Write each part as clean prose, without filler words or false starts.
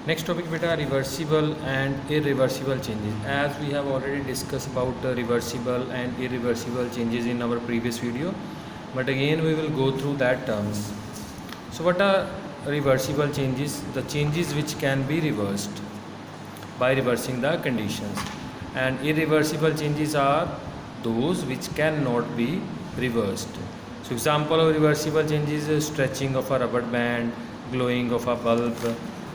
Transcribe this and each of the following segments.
Next topic beta, reversible and irreversible changes. As we have already discussed about reversible and irreversible changes in our previous video, but again we will go through that terms. So what are reversible changes? The changes which can be reversed by reversing the conditions, and irreversible changes are those which cannot be reversed. So example of reversible changes is stretching of a rubber band, glowing of a bulb,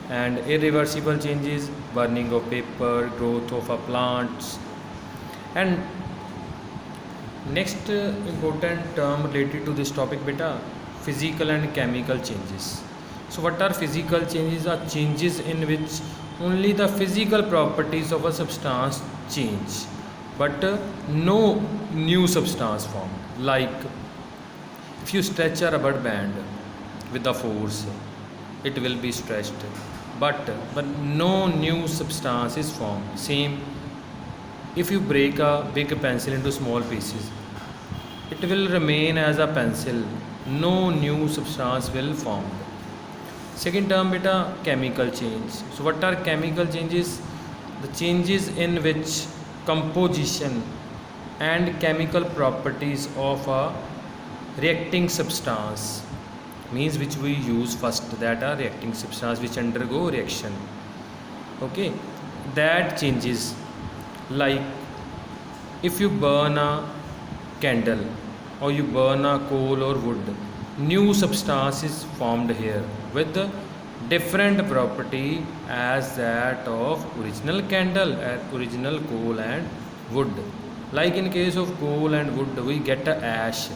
and irreversible changes burning of paper, growth of a plants. And next important term related to this topic beta, physical and chemical changes. So what are physical changes? Are changes in which only the physical properties of a substance change, but no new substance formed. Like if you stretch a rubber band with the force, it will be stretched, but no new substance is formed. Same, if you break a big pencil into small pieces, it will remain as a pencil, no new substance will form. Second term beta, chemical change. So what are chemical changes? The changes in which composition and chemical properties of a reacting substance, means which we use first, that are reacting substance which undergo reaction, okay, that changes. Like if you burn a candle or you burn a coal or wood, new substance is formed here with different property as that of original candle and original coal and wood. Like in case of coal and wood, we get a ash,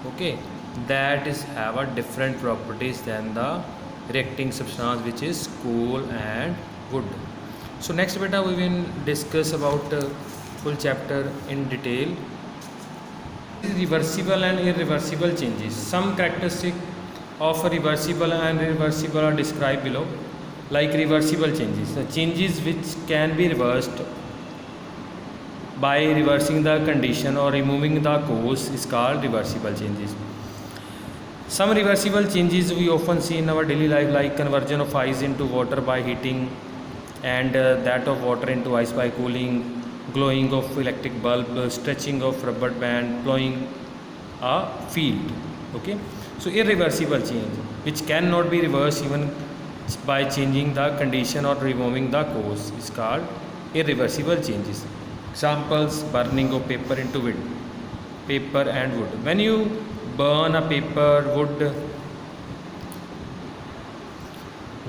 okay, that is have a different properties than the reacting substance which is coal and wood. So next beta we will discuss about full chapter in detail. Reversible and irreversible changes. Some characteristics of reversible and irreversible are described below. Like reversible changes, the changes which can be reversed by reversing the condition or removing the cause is called reversible changes. Some reversible changes we often see in our daily life, like conversion of ice into water by heating, and that of water into ice by cooling, glowing of electric bulb, stretching of rubber band, plowing a field. Okay, so irreversible change which cannot be reversed even by changing the condition or removing the cause is called irreversible changes. Examples: burning of paper into wood, paper and wood. When you burn a paper, wood,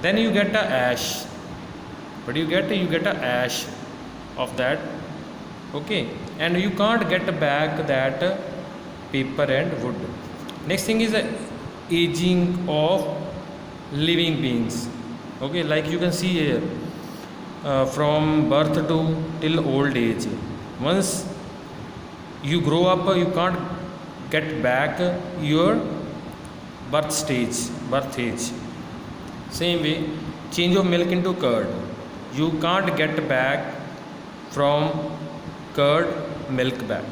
then you get a ash. But you get a ash of that, okay, and you can't get back that paper and wood. Next thing is aging of living beings. Okay, like you can see here, from birth to till old age. Once you grow up, you can't get back your birth age. Same way, change of milk into curd, you can't get back from curd milk back.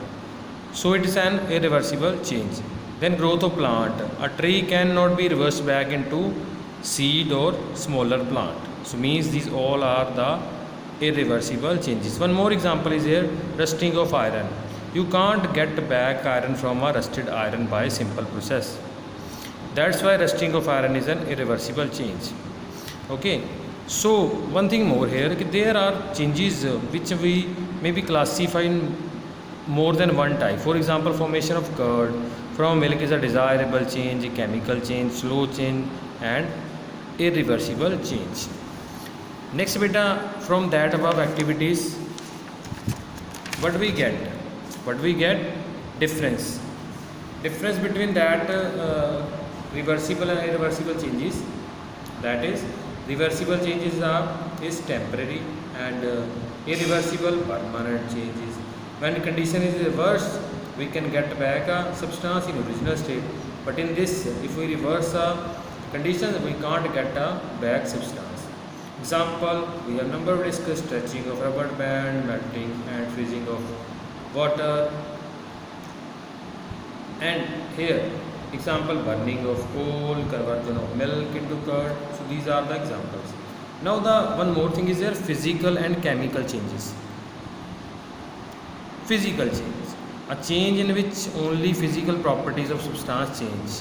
So it is an irreversible change. Then growth of plant, a tree cannot be reversed back into seed or smaller plant. So means these all are the irreversible changes. One more example is here, rusting of iron. You can't get back iron from a rusted iron by simple process. That's why rusting of iron is an irreversible change. Okay, so one thing more here, there are changes which we maybe classify in more than one type. For example, formation of curd from milk is a desirable change, chemical change, slow change, and irreversible change. Next beta, from that above activities, what we get difference between that reversible and irreversible changes. That is, reversible changes is temporary, and irreversible permanent changes. When condition is reversed, we can get back a substance in original state, but in this, if we reverse a condition, we can't get a back substance. Example, we have number discussed: stretching of rubber band, melting and freezing of water. And here Example, burning of coal, conversion of milk into curd. So these are the examples. Now the one more thing is there, physical and chemical changes. Physical change, a change in which only physical properties of substance change,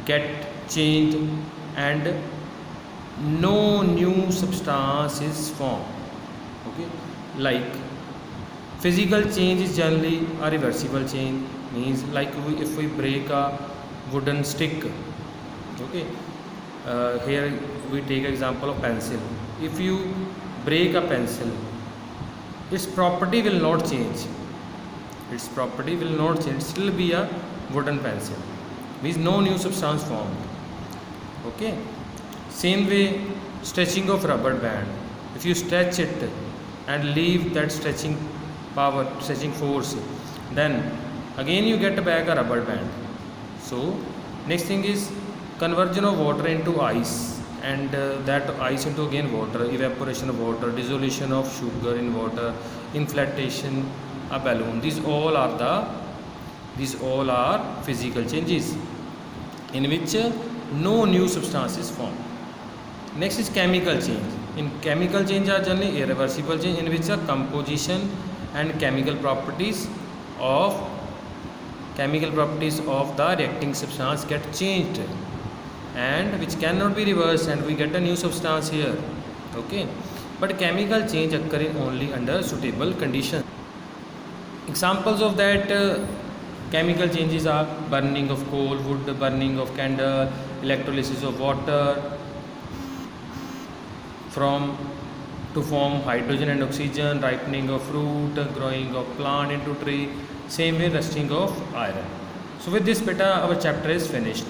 get changed, and no new substance is formed. Okay, like physical change is generally a reversible change, means like if we break a wooden stick. Okay, here we take example of pencil. If you break a pencil, its property will not change. Its property will not change. It still be a wooden pencil. Means no new substance formed. Okay. Same way, stretching of rubber band. If you stretch it and leave that stretching power, stretching force, then again you get back a rubber band. So next thing is conversion of water into ice, and that ice into again water, evaporation of water, dissolution of sugar in water, inflation a balloon. These all are physical changes in which no new substance is formed. Next is chemical change. In chemical change are generally irreversible change, in which the composition and chemical properties of the reacting substance get changed, and which cannot be reversed, and we get a new substance here. Okay, but chemical change occurring only under suitable conditions. Examples of that chemical changes are burning of coal, wood, burning of candle, electrolysis of water to form hydrogen and oxygen, ripening of fruit, growing of plant into tree, same way rusting of iron. So with this beta our chapter is finished.